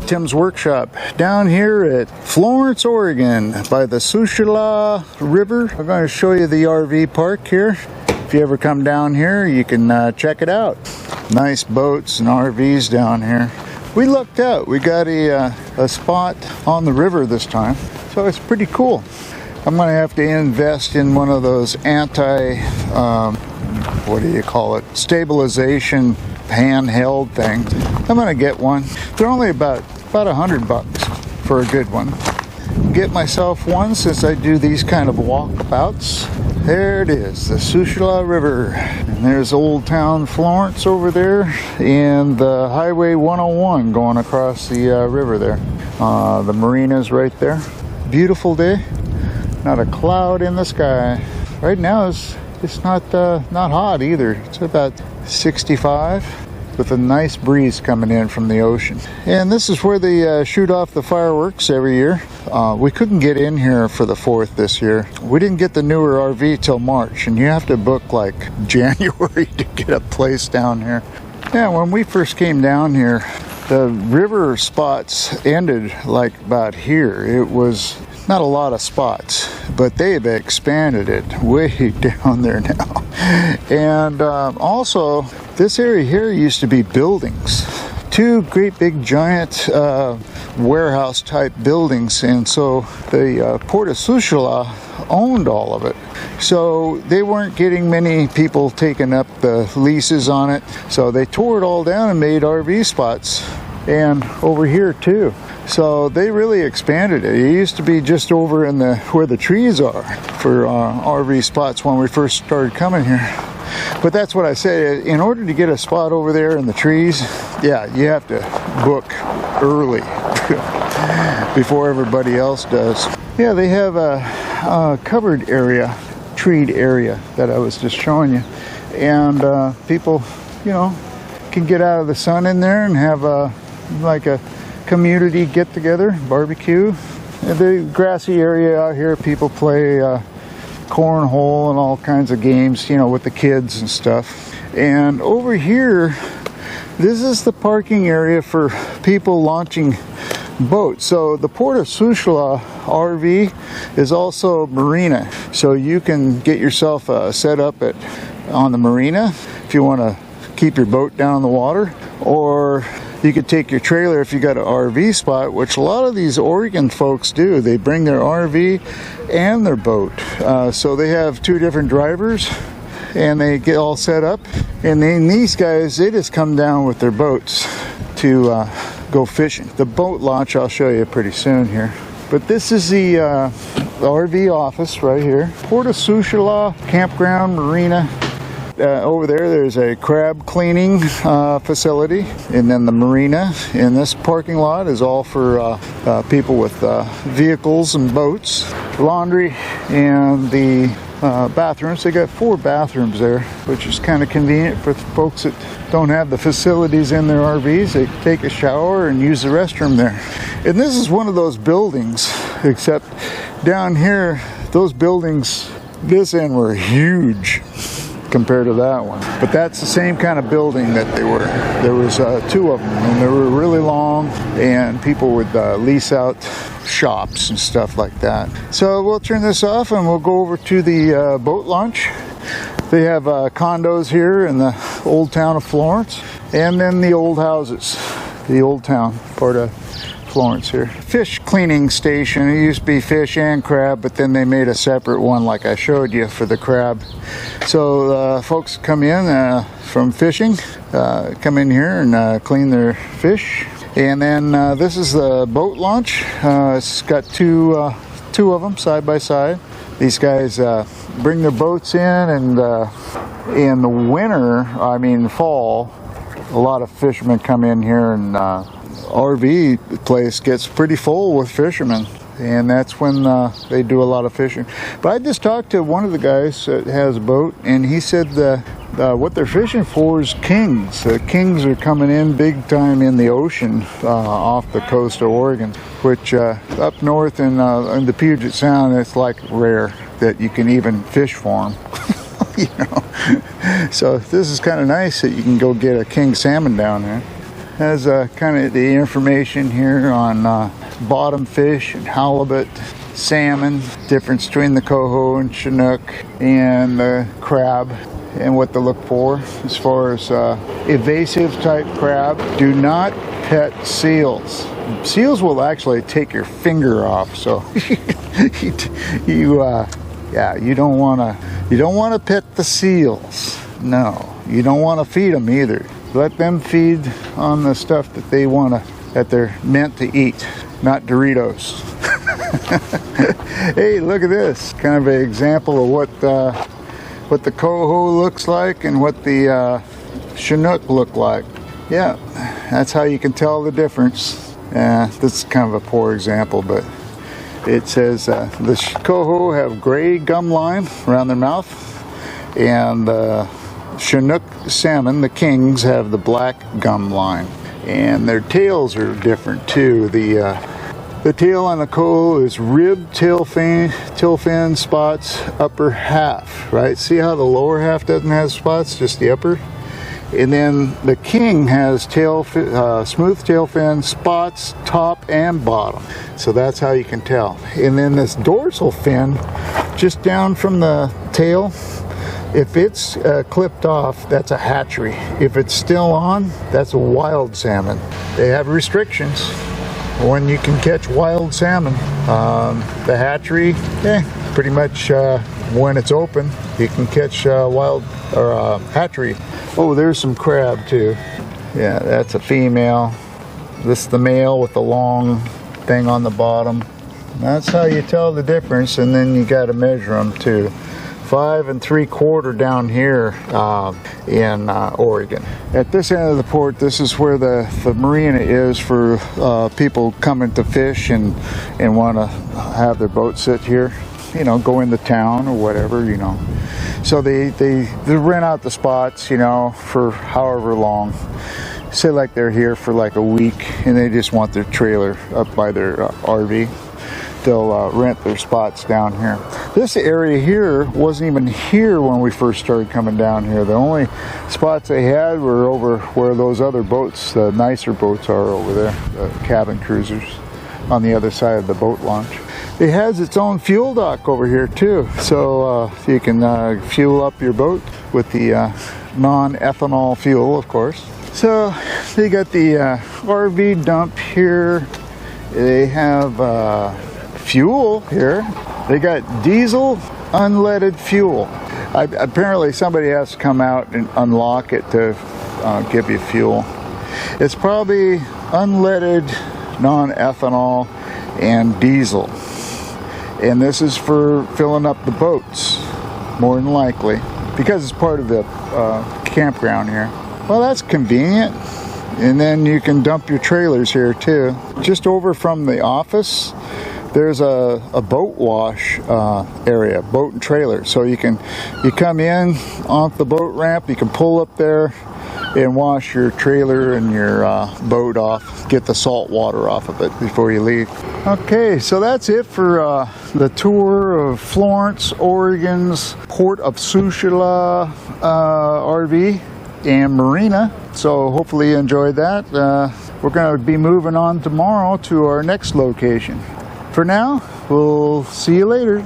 Tim's Workshop down here at Florence, Oregon by the Siuslaw River. I'm going to show you the RV park here. If you ever come down here, you can check it out. Nice boats and RVs down here. We lucked out. We got a spot on the river this time, so it's pretty cool. I'm going to have to invest in one of those what do you call it? Stabilization handheld things. I'm going to get one. They're only about $100 for a good one. Get myself one since I do these kind of walkabouts. There it is, the Siuslaw River. And there's Old Town Florence over there and the Highway 101 going across the river there. The Marina's right there. Beautiful day. Not a cloud in the sky. Right now it's not hot either. It's about 65 with a nice breeze coming in from the ocean. And this is where they shoot off the fireworks every year. We couldn't get in here for the 4th this year. We didn't get the newer RV till March, and you have to book like January to get a place down here. Yeah, when we first came down here, the river spots ended like about here. It was not a lot of spots, but they've expanded it way down there now. And also, this area here used to be buildings. 2 great big giant warehouse type buildings, and so the Port of Siuslaw owned all of it. So they weren't getting many people taking up the leases on it, so they tore it all down and made RV spots. And over here too. So they really expanded it. It used to be just over in where the trees are for RV spots when we first started coming here. But that's what I say, in order to get a spot over there in the trees, yeah, you have to book early before everybody else does. Yeah, they have a covered area, treed area that I was just showing you. And people, can get out of the sun in there and have like a community get-together, barbecue. The grassy area out here, people play cornhole and all kinds of games, with the kids and stuff. And over here, this is the parking area for people launching boats. So the Port of Siuslaw RV is also Marina. So you can get yourself set up on the Marina if you want to keep your boat down in the water, or you could take your trailer if you got an RV spot, which a lot of these Oregon folks do. They bring their RV and their boat. So they have 2 different drivers and they get all set up. And then these guys, they just come down with their boats to go fishing. The boat launch I'll show you pretty soon here. But this is the RV office right here. Port of Siuslaw, Campground, Marina. Over there's a crab cleaning facility, and then the marina in this parking lot is all for people with vehicles and boats. Laundry and the bathrooms. They got 4 bathrooms there, which is kind of convenient for folks that don't have the facilities in their RVs. They take a shower and use the restroom there. And this is one of those buildings, except down here, those buildings, this end were huge compared to that one. But that's the same kind of building that they were. There was 2 of them, and they were really long, and people would lease out shops and stuff like that. So we'll turn this off and we'll go over to the boat launch. They have condos here in the old town of Florence, and then the old houses, the old town part of Florence here. Fish cleaning station. It used to be fish and crab, but then they made a separate one like I showed you for the crab. So folks come in from fishing, come in here and clean their fish. And then this is the boat launch. It's got two of them side by side. These guys bring their boats in, and in the winter, fall, a lot of fishermen come in here, and RV place gets pretty full with fishermen, and that's when they do a lot of fishing. But I just talked to one of the guys that has a boat, and he said what they're fishing for is kings. Kings are coming in big time in the ocean off the coast of Oregon, which up north in the Puget Sound, it's like rare that you can even fish for them. So this is kind of nice that you can go get a king salmon down there. has kind of the information here on bottom fish and halibut, salmon, difference between the coho and chinook and the crab, and what to look for as far as evasive type crab. Do not pet seals. Seals will actually take your finger off, so you don't want to pet the seals. No, you don't want to feed them either. Let them feed on the stuff that they're meant to eat, not Doritos. Hey, look at this, kind of an example of what the coho looks like and what the chinook look like. Yeah, that's how you can tell the difference. This is kind of a poor example, but it says the coho have gray gum line around their mouth, and Chinook salmon, the kings, have the black gum line, and their tails are different too. The tail on the coho is ribbed tail fin spots, upper half, right? See how the lower half doesn't have spots, just the upper? And then the king has smooth tail fin spots, top and bottom. So that's how you can tell. And then this dorsal fin, just down from the tail, if it's clipped off, that's a hatchery. If it's still on, that's a wild salmon. They have restrictions when you can catch wild salmon. The hatchery, pretty much when it's open, you can catch wild or hatchery. Oh, there's some crab too. Yeah, that's a female. This is the male with the long thing on the bottom. That's how you tell the difference, and then you got to measure them too. 5 3/4 down here in Oregon. At this end of the port, this is where the marina is for people coming to fish and want to have their boat sit here. You know, go into town or whatever, you know. So they rent out the spots, you know, for however long. Say like they're here for like a week and they just want their trailer up by their RV. They'll rent their spots down here. This area here wasn't even here when we first started coming down here. The only spots they had were over where those other boats, the nicer boats, are over there, the cabin cruisers on the other side of the boat launch. It has its own fuel dock over here too, so you can fuel up your boat with the non-ethanol fuel, of course. So they got the RV dump here. They have fuel here. They got diesel unleaded fuel. Apparently somebody has to come out and unlock it to give you fuel. It's probably unleaded, non-ethanol, and diesel. And this is for filling up the boats, more than likely, because it's part of the campground here. Well, that's convenient. And then you can dump your trailers here too. Just over from the office, there's a boat wash area, boat and trailer. So you come in off the boat ramp, you can pull up there and wash your trailer and your boat off, get the salt water off of it before you leave. Okay, so that's it for the tour of Florence, Oregon's Port of Siuslaw RV and Marina. So hopefully you enjoyed that. We're going to be moving on tomorrow to our next location. For now, we'll see you later.